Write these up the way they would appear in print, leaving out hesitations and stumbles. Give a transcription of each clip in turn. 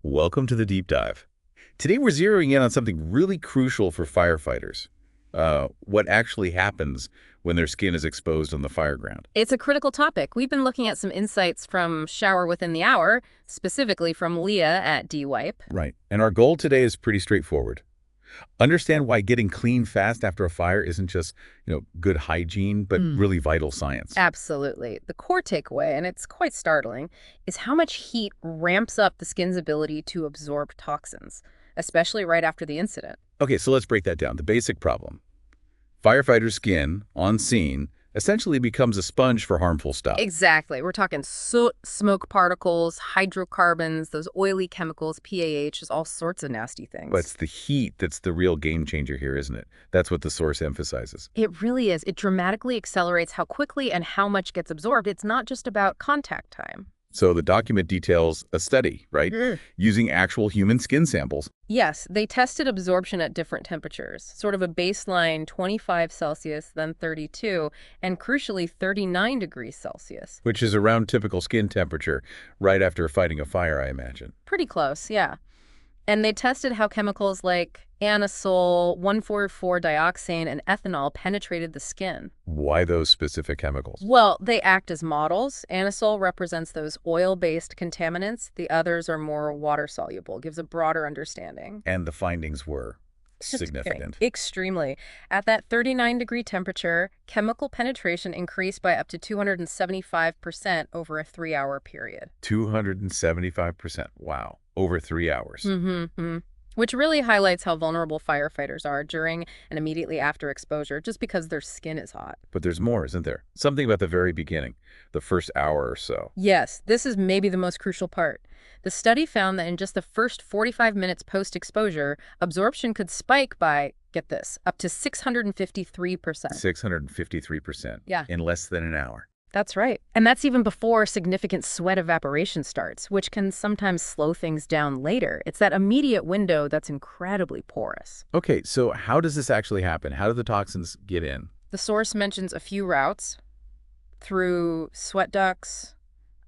Welcome to the deep dive. Today we're zeroing in on something really crucial for firefighters. What actually happens when their skin is exposed on the fire ground. It's a critical topic. We've been looking at some insights from Shower Within the Hour, specifically from Leah at DWipe. Right. And our goal today is pretty straightforward. Understand why getting clean fast after a fire isn't just, good hygiene, but really vital science. Absolutely. The core takeaway, and it's quite startling, is how much heat ramps up the skin's ability to absorb toxins, especially right after the incident. Okay, so let's break that down. The basic problem. Firefighter skin, on scene, essentially becomes a sponge for harmful stuff. Exactly. We're talking soot, smoke particles, hydrocarbons, those oily chemicals, PAH, just all sorts of nasty things. But it's the heat that's the real game changer here, isn't it? That's what the source emphasizes. It really is. It dramatically accelerates how quickly and how much gets absorbed. It's not just about contact time. So the document details a study, right? Using actual human skin samples. Yes, they tested absorption at different temperatures, sort of a baseline 25 Celsius, then 32, and crucially 39 degrees Celsius. Which is around typical skin temperature right after fighting a fire, I imagine. Pretty close, yeah. And they tested how chemicals like anisole, 1,4,4-dioxane, and ethanol penetrated the skin. Why those specific chemicals? Well, they act as models. Anisole represents those oil-based contaminants. The others are more water-soluble, gives a broader understanding. And the findings were It's just significant. extremely. At that 39-degree temperature, chemical penetration increased by up to 275% over a 3-hour period. 275%. Wow. Over 3 hours. Which really highlights how vulnerable firefighters are during and immediately after exposure, just because their skin is hot. But there's more, isn't there? Something about the very beginning, the first hour or so. Yes, this is maybe the most crucial part. The study found that in just the first 45 minutes post-exposure, absorption could spike by, get this, up to 653%. 653%. Yeah. In less than an hour. That's right. And that's even before significant sweat evaporation starts, which can sometimes slow things down later. It's that immediate window that's incredibly porous. Okay, so how does this actually happen? How do the toxins get in? The source mentions a few routes: through sweat ducts,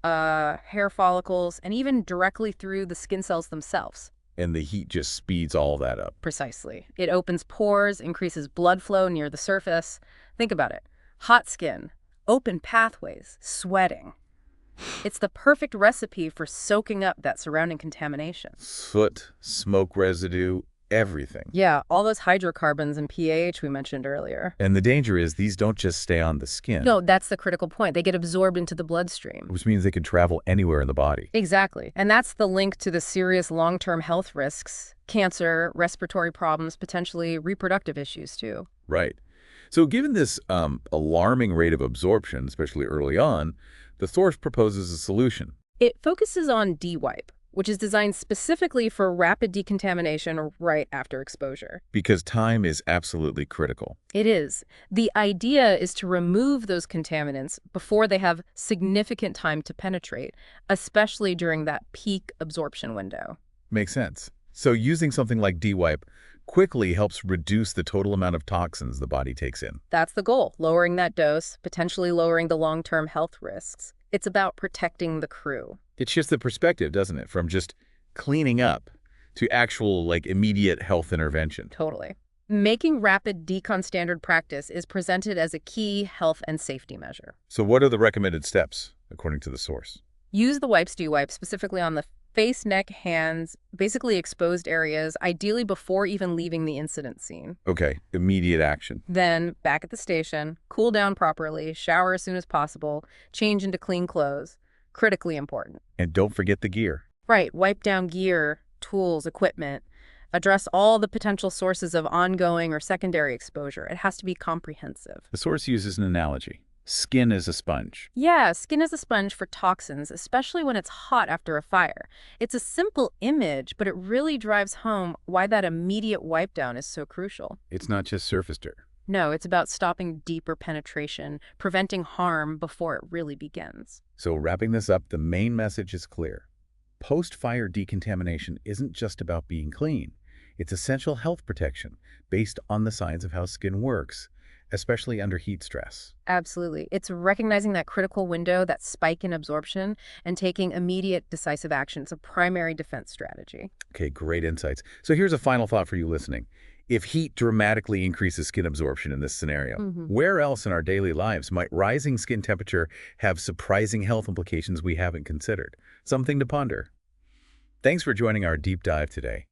hair follicles, and even directly through the skin cells themselves. And the heat just speeds all that up. Precisely. It opens pores, increases blood flow near the surface. Think about it. Hot skin, open pathways, sweating. It's the perfect recipe for soaking up that surrounding contamination. Soot, smoke residue, everything. Yeah, all those hydrocarbons and pH we mentioned earlier. And the danger is these don't just stay on the skin. No, that's the critical point. They get absorbed into the bloodstream. Which means they can travel anywhere in the body. Exactly. And that's the link to the serious long-term health risks: cancer, respiratory problems, potentially reproductive issues too. Right. So given this alarming rate of absorption, especially early on, the source proposes a solution. It focuses on DWipe, which is designed specifically for rapid decontamination right after exposure. Because time is absolutely critical. It is. The idea is to remove those contaminants before they have significant time to penetrate, especially during that peak absorption window. Makes sense. So using something like DWipe quickly helps reduce the total amount of toxins the body takes in. That's the goal: lowering that dose, potentially lowering the long-term health risks. It's about protecting the crew. It shifts the perspective, doesn't it? From just cleaning up to actual, immediate health intervention. Totally. Making rapid decon standard practice is presented as a key health and safety measure. So what are the recommended steps, according to the source? Use the wipes DWipe specifically on the face, neck, hands, basically exposed areas, ideally before even leaving the incident scene. Okay, immediate action. Then, back at the station, cool down properly, shower as soon as possible, change into clean clothes. Critically important. And don't forget the gear. Right, wipe down gear, tools, equipment. Address all the potential sources of ongoing or secondary exposure. It has to be comprehensive. The source uses an analogy. Skin is a sponge. Yeah, skin is a sponge for toxins, especially when it's hot after a fire. It's a simple image, but it really drives home why that immediate wipe down is so crucial. It's not just surface dirt. No, it's about stopping deeper penetration, preventing harm before it really begins. So wrapping this up, the main message is clear. Post-fire decontamination isn't just about being clean. It's essential health protection based on the science of how skin works. especially under heat stress. Absolutely. It's recognizing that critical window, that spike in absorption, and taking immediate decisive action. It's a primary defense strategy. Okay, great insights. So here's a final thought for you listening. If heat dramatically increases skin absorption in this scenario, where else in our daily lives might rising skin temperature have surprising health implications we haven't considered? Something to ponder. Thanks for joining our deep dive today.